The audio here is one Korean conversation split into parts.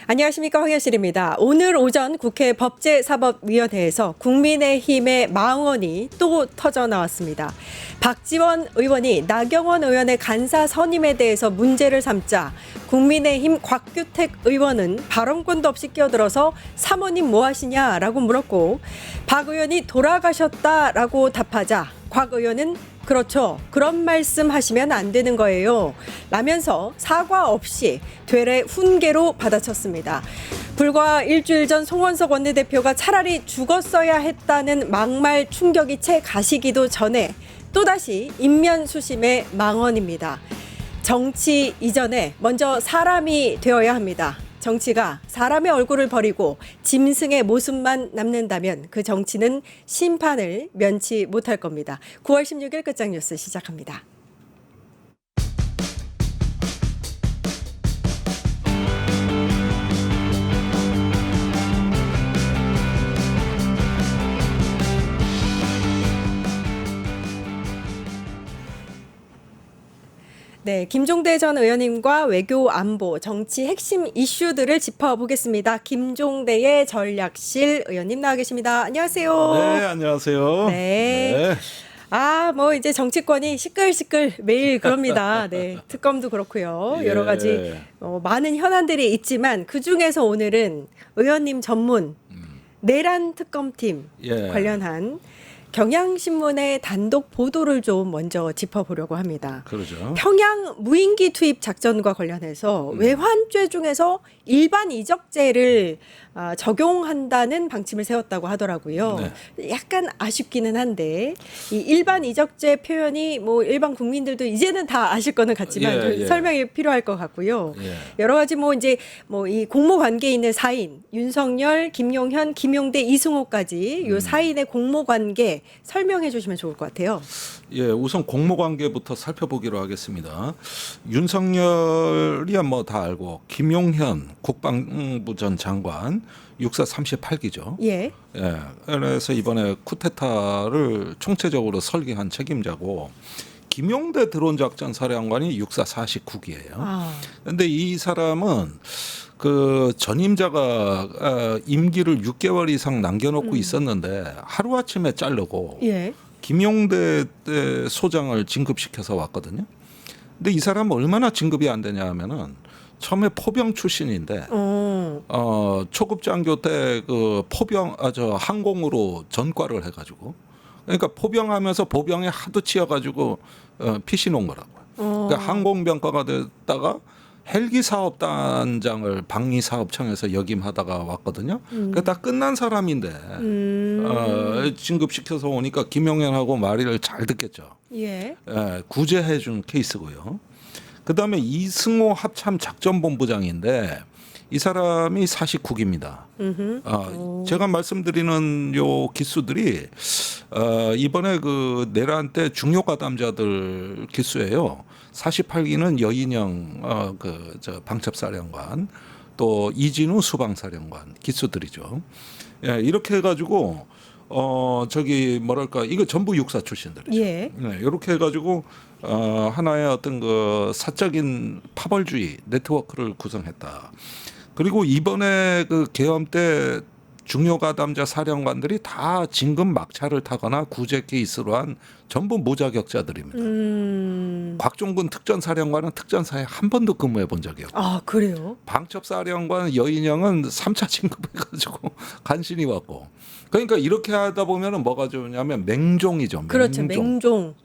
안녕하십니까, 황현실입니다. 오늘 오전 국회 법제사법위원회에서 국민의힘의 망언이 또 터져 나왔습니다. 박지원 의원이 나경원 의원의 간사 선임에 대해서 문제를 삼자 국민의힘 곽규택 의원은 발언권도 없이 끼어들어서 사모님 뭐 하시냐라고 물었고, 박 의원이 돌아가셨다라고 답하자 곽 의원은 그렇죠. 그런 말씀 하시면 안 되는 거예요. 라면서 사과 없이 되레 훈계로 받아쳤습니다. 불과 일주일 전 송원석 원내대표가 차라리 죽었어야 했다는 막말 충격이 채 가시기도 전에 또다시 인면수심의 망언입니다. 정치 이전에 먼저 사람이 되어야 합니다. 정치가 사람의 얼굴을 버리고 짐승의 모습만 남는다면 그 정치는 심판을 면치 못할 겁니다. 9월 16일 끝장 뉴스 시작합니다. 네, 김종대 전 의원님과 외교 안보, 정치 핵심 이슈들을 짚어보겠습니다. 김종대의 전략실 의원님 나와 계십니다. 안녕하세요. 네, 안녕하세요. 네. 뭐 이제 정치권이 시끌시끌 매일 그럽니다. 네, 특검도 그렇고요. 여러 가지 많은 현안들이 있지만 그 중에서 오늘은 의원님 전문 내란 특검팀 관련한 경향신문의 단독 보도를 좀 먼저 짚어보려고 합니다. 그러죠. 평양 무인기 투입 작전과 관련해서 외환죄 중에서 일반 이적죄를 적용한다는 방침을 세웠다고 하더라고요. 네. 약간 아쉽기는 한데 이 일반 이적죄 표현이 뭐 일반 국민들도 이제는 다 아실 거는 같지만 좀 설명이 필요할 것 같고요. 여러 가지 뭐 이제 뭐 이 공모 관계에 있는 사인 윤석열, 김용현, 김용대, 이승호까지 요 사인의 공모 관계 설명해 주시면 좋을 것 같아요. 예, 우선 공모 관계부터 살펴보기로 하겠습니다. 윤석열이야 뭐 다 알고 김용현 국방부 전 장관 육사 38기죠. 예. 예. 그래서 이번에 쿠데타를 총체적으로 설계한 책임자고 김용대 드론 작전 사령관이 육사 49기예요. 그런데 이 사람은 그 전임자가 임기를 6개월 이상 남겨놓고 있었는데 하루아침에 자르고 김용대 소장을 진급시켜서 왔거든요. 근데 이 사람은 얼마나 진급이 안 되냐 하면은 처음에 포병 출신인데 초급 장교 때 그 포병 항공으로 전과를 해가지고 그러니까 포병하면서 보병에 하도 치여가지고 피신 온 거라고요. 그러니까 항공병과가 됐다가 헬기 사업단장을 방위 사업청에서 역임하다가 왔거든요. 그게 다 끝난 사람인데 진급시켜서 오니까 김용현하고 말을 잘 듣겠죠. 구제해 준 케이스고요. 그다음에 이승호 합참 작전본부장인데 이 사람이 49기입니다. 제가 말씀드리는 요 기수들이 이번에 그 내란 때 중요 가담자들 기수예요. 48기는 여인영 방첩사령관, 또 이진우 수방사령관 기수들이죠. 이렇게 해가지고 이거 전부 육사 출신들이죠. 이렇게 해가지고 하나의 어떤 그 사적인 파벌주의 네트워크를 구성했다. 그리고 이번에 그 계엄 때 중요 가담자 사령관들이 다 진급 막차를 타거나 구제 케이스로 한 전부 무자격자들입니다. 곽종근 특전사령관은 특전사에 한 번도 근무해 본 적이 없고. 아, 그래요? 방첩사령관 여인영은 3차 진급해가지고 간신히 왔고. 그러니까 이렇게 하다 보면은 뭐가 좋냐면 맹종이죠. 그렇죠. 맹종.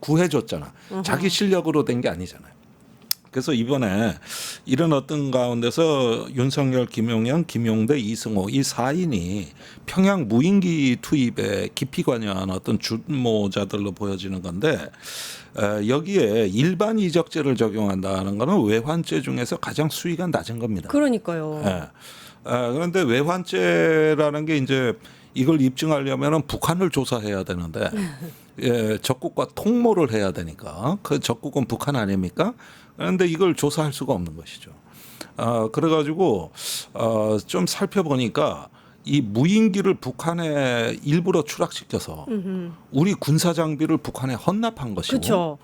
구해줬잖아. 자기 실력으로 된 게 아니잖아요. 그래서 이번에 이런 어떤 가운데서 윤석열, 김용현, 김용대, 이승호 이 4인이 평양 무인기 투입에 깊이 관여한 어떤 주모자들로 보여지는 건데 여기에 일반 이적죄를 적용한다는 거는 외환죄 중에서 가장 수위가 낮은 겁니다. 그러니까요. 그런데 외환죄라는 게 이제 이걸 입증하려면 북한을 조사해야 되는데 적국과 통모를 해야 되니까 그 적국은 북한 아닙니까? 그런데 이걸 조사할 수가 없는 것이죠. 그래가지고 좀 살펴보니까 이 무인기를 북한에 일부러 추락시켜서 우리 군사 장비를 북한에 헌납한 것이고,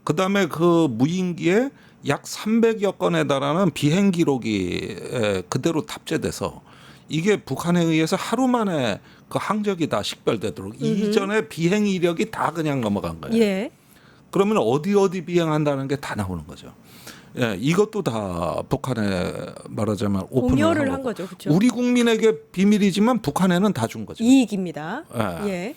그다음에 그 무인기에 약 300여 건에 달하는 비행 기록이 그대로 탑재돼서 이게 북한에 의해서 하루 만에 그 항적이 다 식별되도록 이전에 비행 이력이 다 그냥 넘어간 거예요. 예. 그러면 어디 비행한다는 게 다 나오는 거죠. 예, 이것도 다 북한에 말하자면 오픈을 공여를 한 한 거고. 거죠. 그렇죠. 우리 국민에게 비밀이지만 북한에는 다 준 거죠. 이익입니다. 예. 예.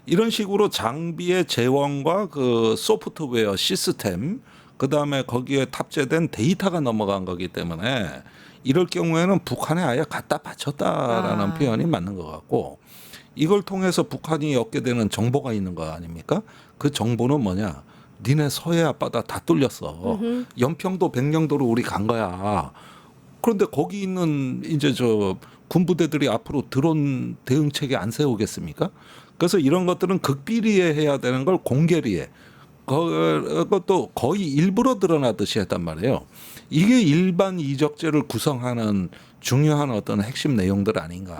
이런 식으로 장비의 제원과 그 소프트웨어 시스템 그다음에 거기에 탑재된 데이터가 넘어간 거기 때문에 이럴 경우에는 북한에 아예 갖다 바쳤다라는 표현이 맞는 것 같고 이걸 통해서 북한이 얻게 되는 정보가 있는 거 아닙니까? 그 정보는 뭐냐? 니네 서해 앞바다 다 뚫렸어. 연평도 백령도로 우리 간 거야. 그런데 거기 있는 이제 저 군부대들이 앞으로 드론 대응체계 안 세우겠습니까? 그래서 이런 것들은 극비리에 해야 되는 걸 공개리에 그것도 거의 일부러 드러나듯이 했단 말이에요. 이게 일반 이적죄를 구성하는 중요한 어떤 핵심 내용들 아닌가.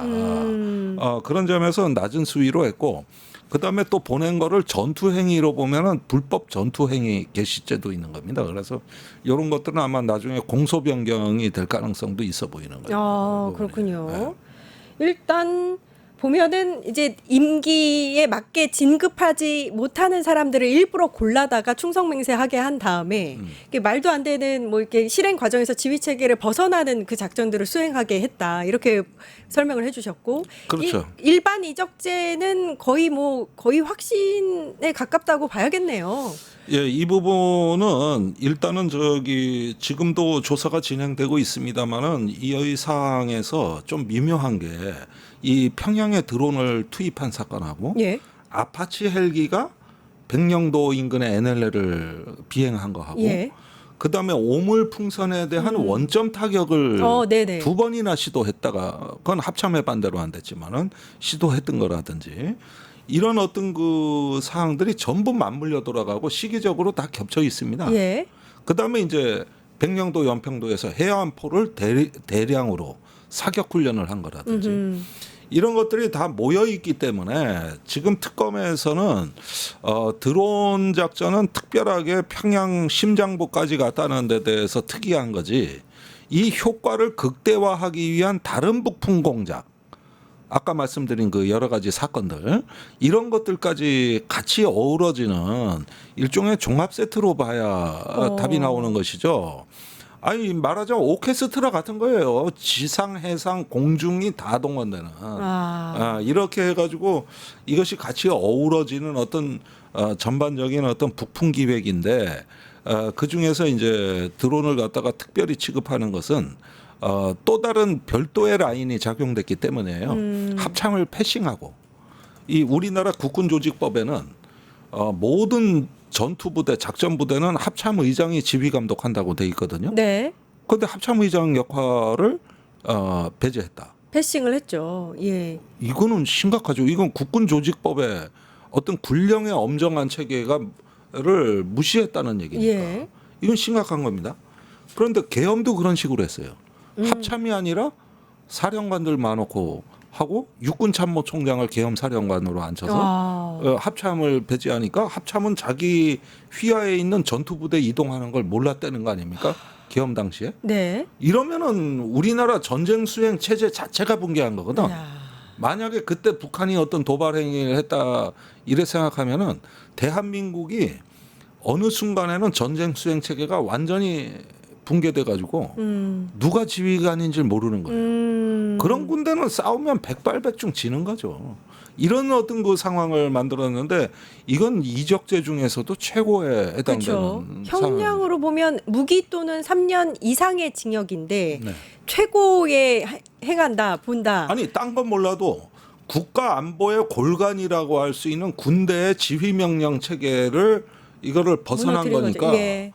그런 점에서 낮은 수위로 했고 그다음에 또 보낸 거를 전투 행위로 보면은 불법 전투 행위 개시죄도 있는 겁니다. 그래서 이런 것들은 아마 나중에 공소 변경이 될 가능성도 있어 보이는 거예요. 아, 그렇군요. 일단 보면은 이제 임기에 맞게 진급하지 못하는 사람들을 일부러 골라다가 충성맹세하게 한 다음에 이게 말도 안 되는 뭐 이렇게 실행 과정에서 지휘 체계를 벗어나는 그 작전들을 수행하게 했다 이렇게 설명을 해주셨고, 그렇죠. 일반 이적죄는 거의 확신에 가깝다고 봐야겠네요. 예, 이 부분은 일단은 저기 지금도 조사가 진행되고 있습니다만은 이 사항에서 좀 미묘한 게 이 평양에 드론을 투입한 사건하고 예. 아파치 헬기가 백령도 인근의 NLL을 비행한 거하고 예. 그다음에 오물 풍선에 대한 원점 타격을 네네. 두 번이나 시도했다가 그건 합참의 반대로 안 됐지만은 시도했던 거라든지 이런 어떤 그 사항들이 전부 맞물려 돌아가고 시기적으로 다 겹쳐 있습니다. 예. 그다음에 이제 백령도 연평도에서 해안포를 대량으로 사격 훈련을 한 거라든지 이런 것들이 다 모여 있기 때문에 지금 특검에서는 드론 작전은 특별하게 평양 심장부까지 갔다는 데 대해서 특이한 거지 이 효과를 극대화하기 위한 다른 북풍 공작 아까 말씀드린 그 여러 가지 사건들 이런 것들까지 같이 어우러지는 일종의 종합 세트로 봐야 답이 나오는 것이죠. 아니 말하자면 오케스트라 같은 거예요. 지상, 해상, 공중이 다 동원되는 이렇게 해가지고 이것이 같이 어우러지는 어떤 전반적인 어떤 북풍 기획인데 그 중에서 이제 드론을 갖다가 특별히 취급하는 것은 또 다른 별도의 라인이 작용됐기 때문에요. 합참을 패싱하고 이 우리나라 국군조직법에는 모든 전투부대, 작전부대는 합참의장이 지휘 감독한다고 돼 있거든요. 네. 그런데 합참의장 역할을 배제했다. 패싱을 했죠. 예. 이거는 심각하죠. 이건 국군조직법에 어떤 군령의 엄정한 체계를 무시했다는 얘기니까. 예. 이건 심각한 겁니다. 그런데 계엄도 그런 식으로 했어요. 합참이 아니라 사령관들 많고 하고 육군참모총장을 계엄사령관으로 앉혀서 합참을 배제하니까 합참은 자기 휘하에 있는 전투부대 이동하는 걸 몰랐다는 거 아닙니까? 계엄 당시에. 네. 이러면은 우리나라 전쟁 수행 체제 자체가 붕괴한 거거든. 야. 만약에 그때 북한이 어떤 도발 행위를 했다 이래 생각하면은 대한민국이 어느 순간에는 전쟁 수행 체계가 완전히 붕괴돼 가지고 누가 지휘관인지 모르는 거예요. 그런 군대는 싸우면 백발백중 지는 거죠. 이런 어떤 그 상황을 만들었는데 이건 이적죄 중에서도 최고에 해당되는 그렇죠. 상황입니다. 형량으로 보면 무기 또는 3년 이상의 징역인데 네. 최고의 행한다 본다. 아니 딴 건 몰라도 국가 안보의 골간이라고 할 수 있는 군대의 지휘 명령 체계를 이거를 벗어난 무너뜨린 거니까. 거죠. 예.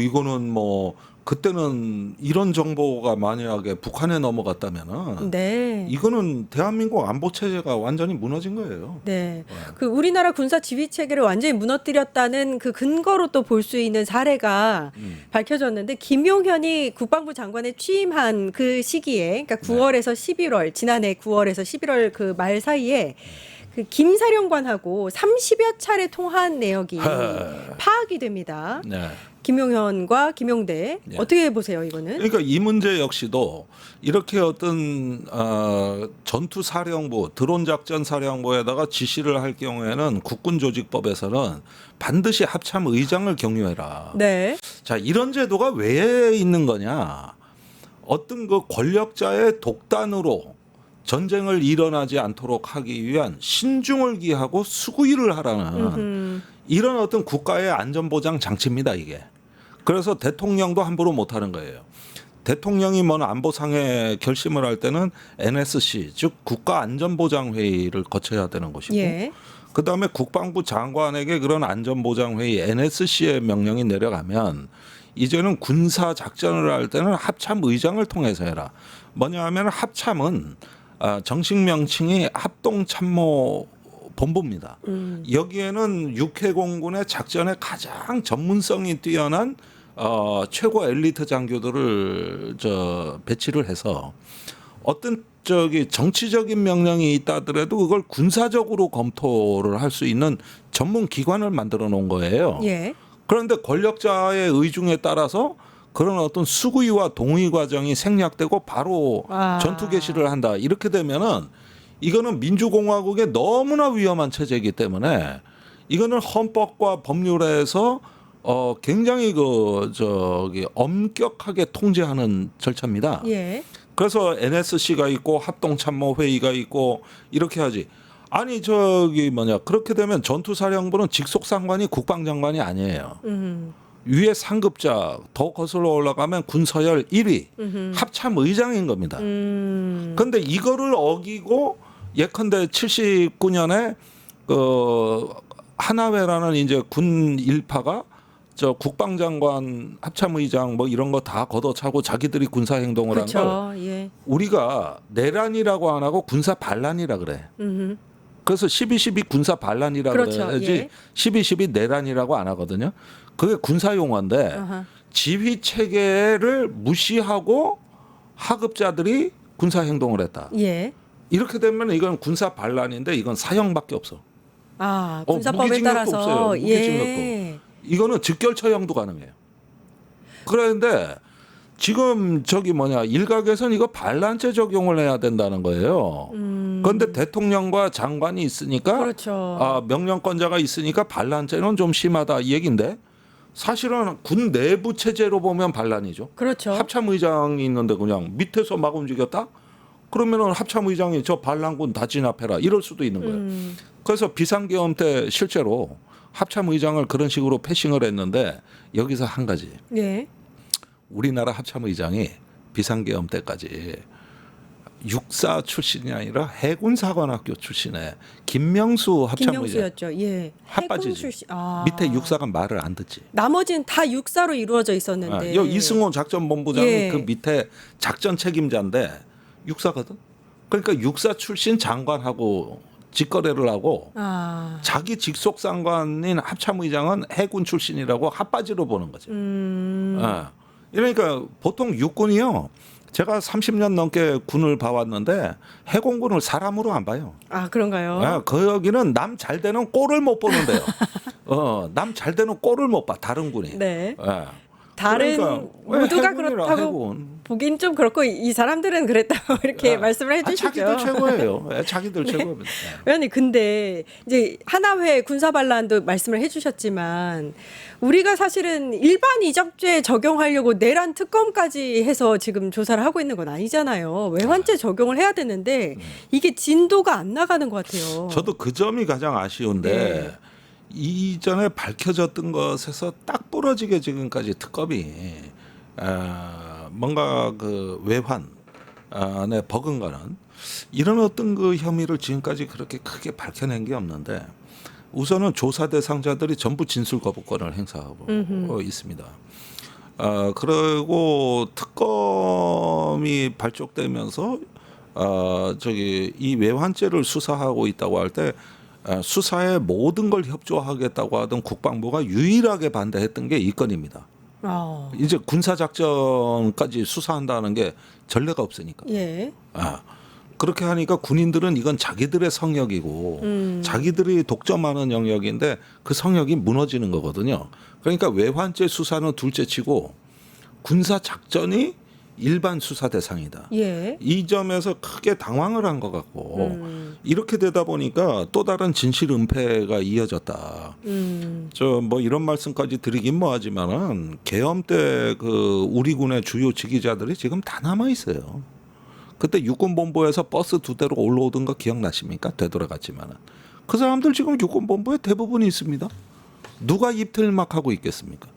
이거는 뭐 그때는 이런 정보가 만약에 북한에 넘어갔다면은 네. 이거는 대한민국 안보 체제가 완전히 무너진 거예요. 네. 그 우리나라 군사 지휘 체계를 완전히 무너뜨렸다는 그 근거로 또 볼 수 있는 사례가 밝혀졌는데 김용현이 국방부 장관에 취임한 그 시기에 그러니까 9월에서 11월 지난해 9월에서 11월 그 말 사이에 그 김 사령관하고 30여 차례 통화한 내역이 파악이 됩니다. 네. 김용현과 김용대 네. 어떻게 보세요 이거는? 그러니까 이 문제 역시도 이렇게 어떤 전투 사령부, 드론 작전 사령부에다가 지시를 할 경우에는 국군 조직법에서는 반드시 합참 의장을 경유해라. 네. 자, 이런 제도가 왜 있는 거냐? 어떤 그 권력자의 독단으로 전쟁을 일어나지 않도록 하기 위한 신중을 기하고 수구일을 하라는 이런 어떤 국가의 안전보장 장치입니다, 이게. 그래서 대통령도 함부로 못하는 거예요. 대통령이 뭔 안보상의 결심을 할 때는 NSC, 즉 국가안전보장회의를 거쳐야 되는 것이고 예. 그다음에 국방부 장관에게 그런 안전보장회의 NSC의 명령이 내려가면 이제는 군사 작전을 할 때는 합참 의장을 통해서 해라. 뭐냐 하면 합참은 정식 명칭이 합동참모 본부입니다. 여기에는 육해공군의 작전에 가장 전문성이 뛰어난 최고 엘리트 장교들을 배치를 해서 어떤 정치적인 명령이 있다더라도 그걸 군사적으로 검토를 할 수 있는 전문 기관을 만들어 놓은 거예요. 예. 그런데 권력자의 의중에 따라서 그런 어떤 수구위와 동의 과정이 생략되고 바로 전투 개시를 한다. 이렇게 되면은 이거는 민주공화국에 너무나 위험한 체제이기 때문에 이거는 헌법과 법률에서 굉장히 엄격하게 통제하는 절차입니다. 예. 그래서 NSC가 있고 합동참모회의가 있고 이렇게 하지. 아니 그렇게 되면 전투사령부는 직속 상관이 국방장관이 아니에요. 위에 상급자 더 거슬러 올라가면 군서열 1위 합참의장인 겁니다. 그런데 이거를 어기고 예컨대 79년에 하나회라는 이제 군 일파가 국방장관 합참의장 뭐 이런 거 다 걷어차고 자기들이 군사 행동을 한 걸 예. 우리가 내란이라고 안 하고 군사 반란이라 그래. 그래서 12.12 군사 반란이라 그렇죠. 그래야지 예. 12.12 내란이라고 안 하거든요. 그게 군사 용어인데 지휘 체계를 무시하고 하급자들이 군사 행동을 했다. 예. 이렇게 되면 이건 군사 반란인데 이건 사형밖에 없어. 군사법에 무기징역도 따라서 없어요. 무기징역도. 예. 이거는 즉결처형도 가능해요. 그런데 지금 일각에서는 이거 반란죄 적용을 해야 된다는 거예요. 그런데 대통령과 장관이 있으니까 그렇죠. 명령권자가 있으니까 반란죄는 좀 심하다 이 얘기인데 사실은 군 내부 체제로 보면 반란이죠. 그렇죠. 합참의장이 있는데 그냥 밑에서 막 움직였다? 그러면은 합참의장이 저 반란군 다 진압해라 이럴 수도 있는 거예요. 그래서 비상계엄 때 실제로 합참의장을 그런 식으로 패싱을 했는데 여기서 한 가지. 예. 우리나라 합참의장이 비상계엄 때까지 육사 출신이 아니라 해군사관학교 출신의 김명수 합참의장. 김명수였죠. 예. 핫바지지. 해군 출신. 밑에 육사가 말을 안 듣지. 나머지는 다 육사로 이루어져 있었는데. 이승호 작전본부장이 예. 그 밑에 작전 책임자인데 육사거든. 그러니까 육사 출신 장관하고 직거래를 하고 자기 직속 상관인 합참의장은 해군 출신이라고 핫바지로 보는 거죠. 그러니까 보통 육군이요. 제가 30년 넘게 군을 봐왔는데 해공군을 사람으로 안 봐요. 그런가요? 거기는 남 잘 되는 꼴을 못 보는데요. 남 잘 되는 꼴을 못 봐. 다른 군이. 네. 예. 다른 그러니까 모두가 해군이라 그렇다고 해군. 보긴 좀 그렇고 이 사람들은 그랬다고 이렇게 말씀을 해주시죠. 자기들 최고예요. 자기들 최고입니다. 의원님 근데 이제 하나회 군사반란도 말씀을 해주셨지만 우리가 사실은 일반 이적죄 적용하려고 내란 특검까지 해서 지금 조사를 하고 있는 건 아니잖아요. 외환죄 적용을 해야 되는데 이게 진도가 안 나가는 것 같아요. 저도 그 점이 가장 아쉬운데 이전에 밝혀졌던 것에서 딱 부러지게 지금까지 특검이 뭔가 그 외환에 버금가는 이런 어떤 그 혐의를 지금까지 그렇게 크게 밝혀낸 게 없는데 우선은 조사 대상자들이 전부 진술 거부권을 행사하고 있습니다. 그리고 특검이 발족되면서 이 외환죄를 수사하고 있다고 할 때 수사에 모든 걸 협조하겠다고 하던 국방부가 유일하게 반대했던 게 이 건입니다. 이제 군사작전까지 수사한다는 게 전례가 없으니까. 예. 그렇게 하니까 군인들은 이건 자기들의 성역이고 자기들이 독점하는 영역인데 그 성역이 무너지는 거거든요. 그러니까 외환죄 수사는 둘째치고 군사 작전이 일반 수사 대상이다. 예. 이 점에서 크게 당황을 한 것 같고 이렇게 되다 보니까 또 다른 진실 은폐가 이어졌다. 저 뭐 이런 말씀까지 드리긴 뭐하지만은 계엄 때 그 우리 군의 주요 지휘자들이 지금 다 남아 있어요. 그때 육군본부에서 버스 2대로 올라오던 거 기억나십니까? 되돌아갔지만은 그 사람들 지금 육군본부에 대부분 있습니다. 누가 입틀막 하고 있겠습니까?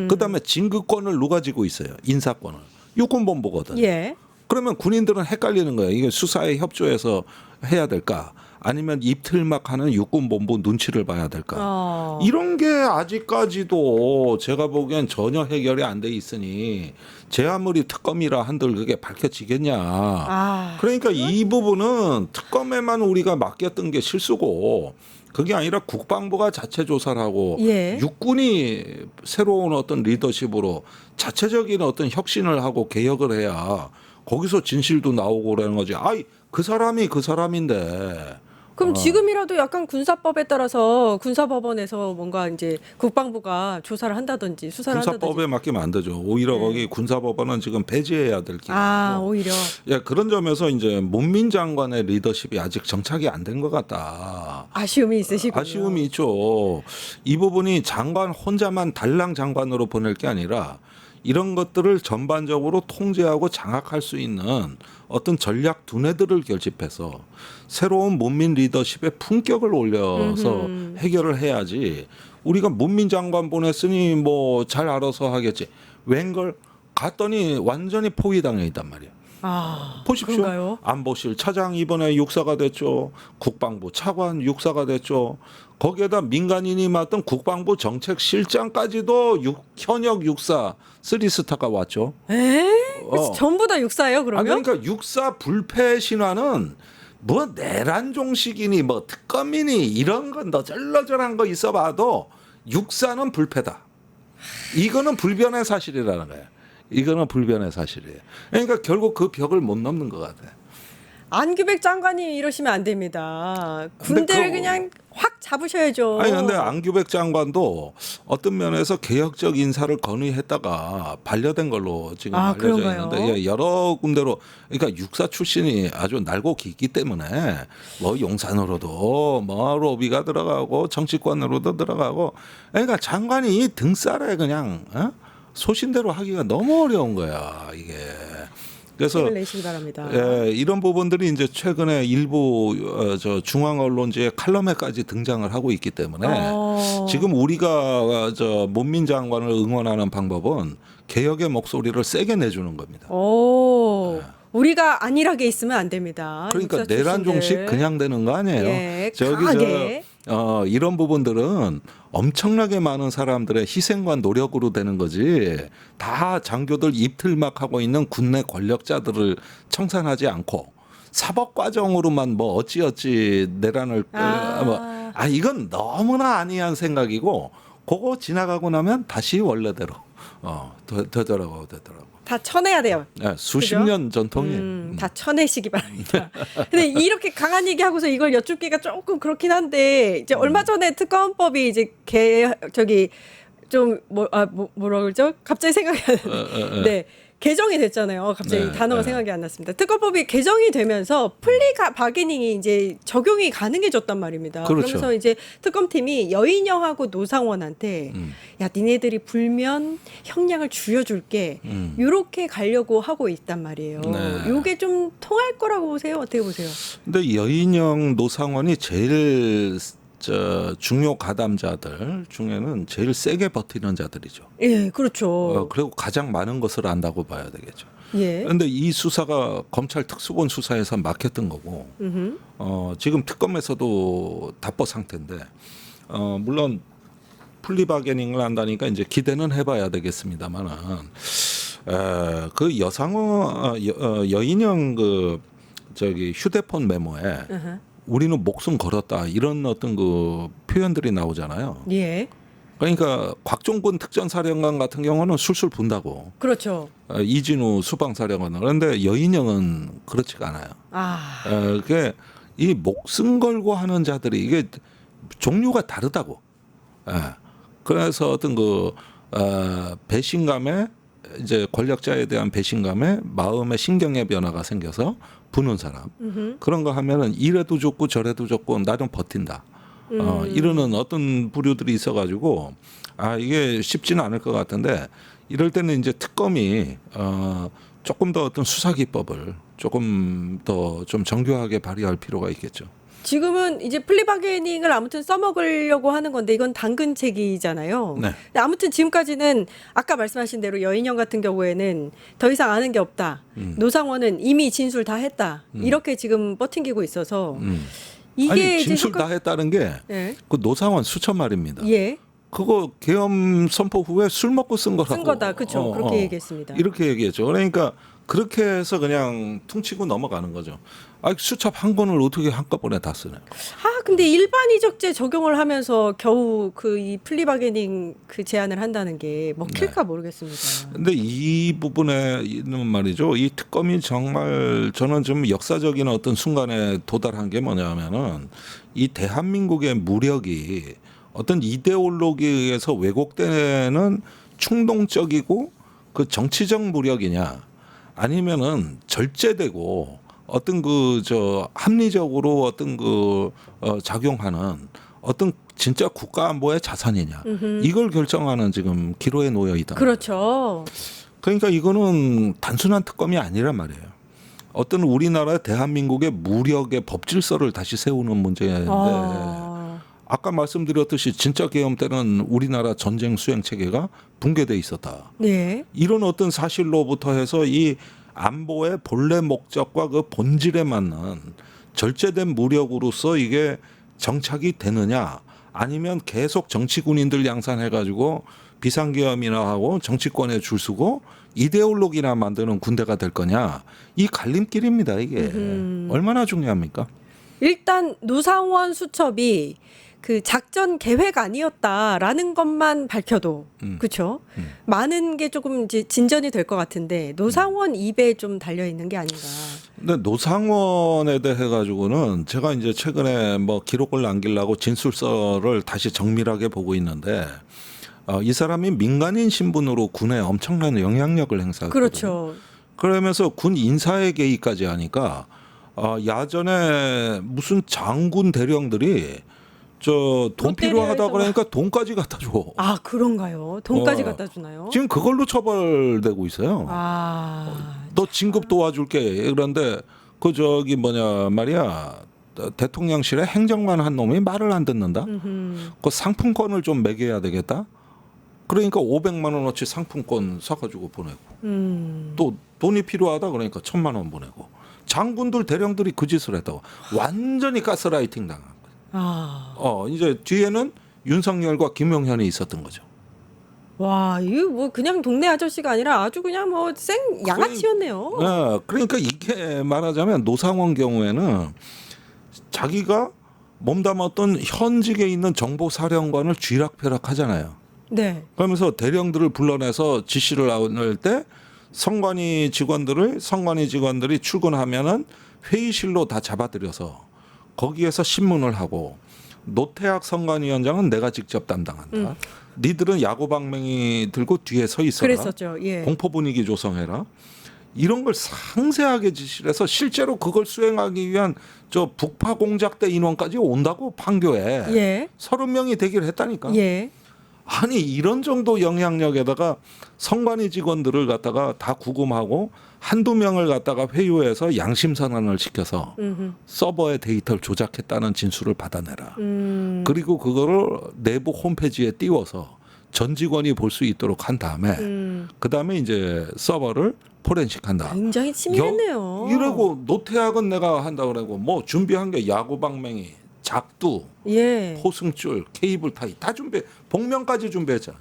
그다음에 진급권을 누가 쥐고 있어요? 인사권을. 육군본부거든. 예. 그러면 군인들은 헷갈리는 거예요. 이게 수사에 협조해서 해야 될까? 아니면 입틀막하는 육군본부 눈치를 봐야 될까? 이런 게 아직까지도 제가 보기엔 전혀 해결이 안 돼 있으니 제 아무리 특검이라 한들 그게 밝혀지겠냐. 그러니까 이 부분은 특검에만 우리가 맡겼던 게 실수고 그게 아니라 국방부가 자체 조사를 하고 예. 육군이 새로운 어떤 리더십으로 자체적인 어떤 혁신을 하고 개혁을 해야 거기서 진실도 나오고 그러는 거지. 아이 그 사람이 그 사람인데. 그럼 지금이라도 약간 군사법에 따라서 군사법원에서 뭔가 이제 국방부가 조사를 한다든지 수사를 한다든지. 군사법에 맡기면 안 되죠. 오히려 거기 군사법원은 지금 배제해야 될 기관이고. 오히려. 예, 그런 점에서 이제 문민 장관의 리더십이 아직 정착이 안 된 것 같다. 아쉬움이 있으시군요. 아쉬움이 있죠. 이 부분이 장관 혼자만 달랑 장관으로 보낼 게 아니라 이런 것들을 전반적으로 통제하고 장악할 수 있는 어떤 전략 두뇌들을 결집해서 새로운 문민 리더십의 품격을 올려서 해결을 해야지. 우리가 문민 장관 보냈으니 뭐 잘 알아서 하겠지. 웬걸 갔더니 완전히 포위당해 있단 말이야. 보십시오. 그런가요? 안보실 차장 이번에 육사가 됐죠. 국방부 차관 육사가 됐죠. 거기에다 민간인이 맡던 국방부 정책실장까지도 현역 육사 3스타가 왔죠. 전부 다 육사예요, 그러면? 그러니까 육사 불패 신화는 뭐 내란종식이니 뭐 특검이니 이런 건 너절너절한 거 있어봐도 육사는 불패다. 이거는 불변의 사실이라는 거예요. 이거는 불변의 사실이에요. 그러니까 결국 그 벽을 못 넘는 것 같아요. 안규백 장관이 이러시면 안 됩니다. 군대를 그냥 확 잡으셔야죠. 아니 근데 안규백 장관도 어떤 면에서 개혁적 인사를 건의했다가 반려된 걸로 지금 알려져 그런가요? 있는데 여러 군데로 그러니까 육사 출신이 아주 날고 깊기 때문에 뭐 용산으로도 뭐 로비가 들어가고 정치권으로도 들어가고 그러니까 장관이 등살에 그냥 소신대로 하기가 너무 어려운 거야 이게. 그래서 힘을 내시기 바랍니다. 예, 이런 부분들이 이제 최근에 일부 저 중앙 언론지의 칼럼에까지 등장을 하고 있기 때문에 지금 우리가 저 문민 장관을 응원하는 방법은 개혁의 목소리를 세게 내주는 겁니다. 우리가 안일하게 있으면 안 됩니다. 그러니까 내란 종식 그냥 되는 거 아니에요. 예, 저기 강하게. 이런 부분들은 엄청나게 많은 사람들의 희생과 노력으로 되는 거지. 다 장교들 입틀막 하고 있는 군내 권력자들을 청산하지 않고 사법 과정으로만 뭐 어찌어찌 내란을 이건 너무나 아니한 생각이고 그거 지나가고 나면 다시 원래대로 되더라고. 다 쳐내야 돼요. 네, 수십 년 전통이에요. 다 쳐내시기 바랍니다. 근데 이렇게 강한 얘기하고서 이걸 여쭙기가 조금 그렇긴 한데 이제 얼마 전에 특검법이 이제 뭐라 그러죠? 갑자기 생각이 안 나요. 네. 개정이 됐잖아요. 갑자기 단어가 생각이 안 났습니다. 특검법이 개정이 되면서 플리 바게닝이 이제 적용이 가능해졌단 말입니다. 그렇죠. 그러면서 이제 특검팀이 여인영하고 노상원한테 야 니네들이 불면 형량을 줄여줄게 이렇게 가려고 하고 있단 말이에요. 이게 좀 통할 거라고 보세요? 어떻게 보세요? 근데 여인영 노상원이 제일 중요 가담자들 중에는 제일 세게 버티는 자들이죠. 예, 그렇죠. 그리고 가장 많은 것을 안다고 봐야 되겠죠. 예. 그런데 이 수사가 검찰 특수본 수사에서 막혔던 거고, 지금 특검에서도 답보 상태인데, 물론 플리바게닝을 한다니까 이제 기대는 해봐야 되겠습니다만은, 그 여인형 휴대폰 메모에. 우리는 목숨 걸었다 이런 어떤 그 표현들이 나오잖아요. 예. 그러니까 곽종근 특전사령관 같은 경우는 술술 분다고. 그렇죠. 이진우 수방사령관은 그런데 여인형은 그렇지가 않아요. 그게 이 목숨 걸고 하는 자들이 이게 종류가 다르다고. 예. 그래서 어떤 배신감에 이제 권력자에 대한 배신감에 마음의 신경의 변화가 생겨서 부는 사람 그런 거 하면은 이래도 좋고 저래도 좋고 나름 버틴다. 이러는 어떤 부류들이 있어가지고 이게 쉽지는 않을 것 같은데 이럴 때는 이제 특검이 조금 더 어떤 수사 기법을 조금 더 좀 정교하게 발휘할 필요가 있겠죠. 지금은 이제 플리바게닝을 아무튼 써먹으려고 하는 건데 이건 당근책이잖아요. 네. 근데 아무튼 지금까지는 아까 말씀하신 대로 여인형 같은 경우에는 더 이상 아는 게 없다. 노상원은 이미 진술 다 했다. 이렇게 지금 버팅기고 있어서 이게 아니 이제 진술 다 했다는 게 그 노상원 수천 마리입니다. 예. 그거 계엄 선포 후에 술 먹고 쓴 거라고. 쓴 거다. 그렇죠. 그렇게 얘기했습니다. 이렇게 얘기했죠. 그러니까 그렇게 해서 그냥 퉁치고 넘어가는 거죠. 수첩 한 권을 어떻게 한꺼번에 다 쓰냐. 근데 일반 이적죄 적용을 하면서 겨우 이 플리바게닝 제안을 한다는 게 먹힐까 모르겠습니다. 근데 이 부분에 있는 말이죠. 이 특검이 정말 저는 좀 역사적인 어떤 순간에 도달한 게 뭐냐면은 이 대한민국의 무력이 어떤 이데올로기에 의해서 왜곡되는 충동적이고 그 정치적 무력이냐 아니면은 절제되고 어떤 합리적으로 어떤 작용하는 어떤 진짜 국가 안보의 자산이냐 이걸 결정하는 지금 기로에 놓여 있다. 그렇죠. 그러니까 이거는 단순한 특검이 아니란 말이에요. 어떤 우리나라 대한민국의 무력의 법 질서를 다시 세우는 문제인데 아까 말씀드렸듯이 진짜 계엄 때는 우리나라 전쟁 수행 체계가 붕괴돼 있었다. 네. 이런 어떤 사실로부터 해서 이 안보의 본래 목적과 그 본질에 맞는 절제된 무력으로서 이게 정착이 되느냐 아니면 계속 정치 군인들 양산해가지고 비상계엄이나 하고 정치권에 줄 서고 이데올로기나 만드는 군대가 될 거냐 이 갈림길입니다. 이게 얼마나 중요합니까? 일단 노상원 수첩이 작전 계획 아니었다라는 것만 밝혀도 그렇죠. 많은 게 조금 이제 진전이 될 것 같은데 노상원 입에 좀 달려 있는 게 아닌가. 근데 노상원에 대해 가지고는 제가 이제 최근에 기록을 남기려고 진술서를 다시 정밀하게 보고 있는데 이 사람이 민간인 신분으로 군에 엄청난 영향력을 행사했거든요. 그렇죠. 그러면서 군 인사에 개입까지 하니까 야전에 무슨 장군 대령들이 돈 필요하다 그러니까 돈까지 갖다 줘. 그런가요? 돈까지 갖다 주나요? 지금 그걸로 처벌되고 있어요. 너 진급 도와줄게. 그런데 말이야. 대통령실에 행정관 한 놈이 말을 안 듣는다. 그 상품권을 좀 매겨야 되겠다. 그러니까 500만 원어치 상품권 사가지고 보내고. 또 돈이 필요하다 그러니까 1,000만 원 보내고. 장군들 대령들이 그 짓을 했다고. 완전히 가스라이팅 당한. 이제 뒤에는 윤석열과 김용현이 있었던 거죠. 와, 이거 그냥 동네 아저씨가 아니라 아주 그냥 생 양아치였네요. 그러니까 이게 말하자면 노상원 경우에는 자기가 몸담았던 현직에 있는 정보사령관을 쥐락펴락하잖아요. 네. 그러면서 대령들을 불러내서 지시를 나눌 때 성관이 직원들이 출근하면은 회의실로 다 잡아들여서 거기에서 신문을 하고 노태학 선관위원장은 내가 직접 담당한다. 니들은 야구방맹이 들고 뒤에 서 있어라. 그랬었죠. 예. 공포 분위기 조성해라. 이런 걸 상세하게 지시를 해서 실제로 그걸 수행하기 위한 북파 공작대 인원까지 온다고 판교에. 예. 30명이 대기를 했다니까. 예. 아니 이런 정도 영향력에다가 선관위 직원들을 갖다가 다 구금하고 한두 명을 갖다가 회유해서 양심선언을 시켜서 서버에 데이터를 조작했다는 진술을 받아내라. 그리고 그거를 내부 홈페이지에 띄워서 전 직원이 볼 수 있도록 한 다음에 그다음에 이제 서버를 포렌식한다. 굉장히 치밀했네요. 이러고 노태학은 내가 한다 그러고 준비한 게 야구방맹이 작두, 예. 호승줄, 케이블 타이 다 복면까지 준비했잖아.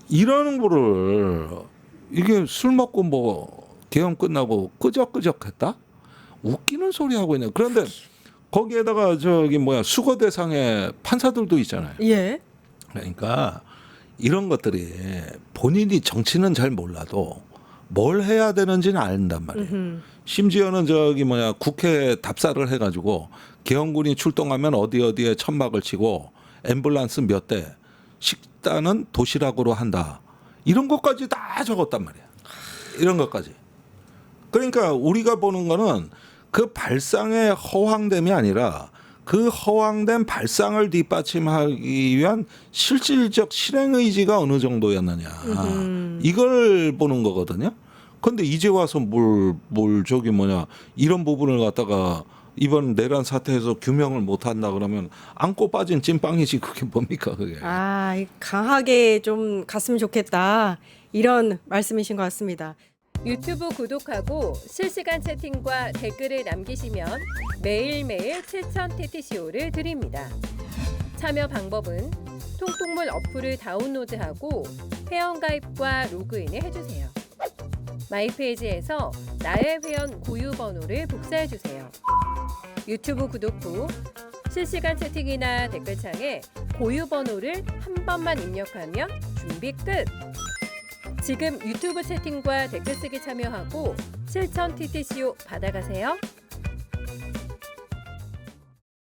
이러는 거를 이게 술 먹고 계엄 끝나고 끄적끄적했다? 웃기는 소리 하고 있네. 그런데 거기에다가 수거 대상의 판사들도 있잖아요. 예. 그러니까 이런 것들이 본인이 정치는 잘 몰라도 뭘 해야 되는지는 안단 말이에요. 심지어는 국회 답사를 해가지고 계엄군이 출동하면 어디에 천막을 치고 앰뷸런스 몇 대, 식단은 도시락으로 한다. 이런 것까지 다 적었단 말이야. 이런 것까지. 그러니까 우리가 보는 거는 그 발상의 허황됨이 아니라 그 허황된 발상을 뒷받침하기 위한 실질적 실행 의지가 어느 정도였느냐. 이걸 보는 거거든요. 근데 이제 와서 이런 부분을 갖다가 이번 내란 사태에서 규명을 못 한다 그러면 안고 빠진 찐빵이지 그게 뭡니까 그게. 강하게 좀 갔으면 좋겠다. 이런 말씀이신 것 같습니다. 유튜브 구독하고 실시간 채팅과 댓글을 남기시면 매일매일 7,000TTCO를 드립니다. 참여 방법은 통통물 어플을 다운로드하고 회원가입과 로그인을 해주세요. 마이페이지에서 나의 회원 고유 번호를 복사해주세요. 유튜브 구독 후 실시간 채팅이나 댓글창에 고유 번호를 한 번만 입력하면 준비 끝! 지금 유튜브 채팅과 댓글 쓰기 참여하고 7,000TTCO 받아가세요.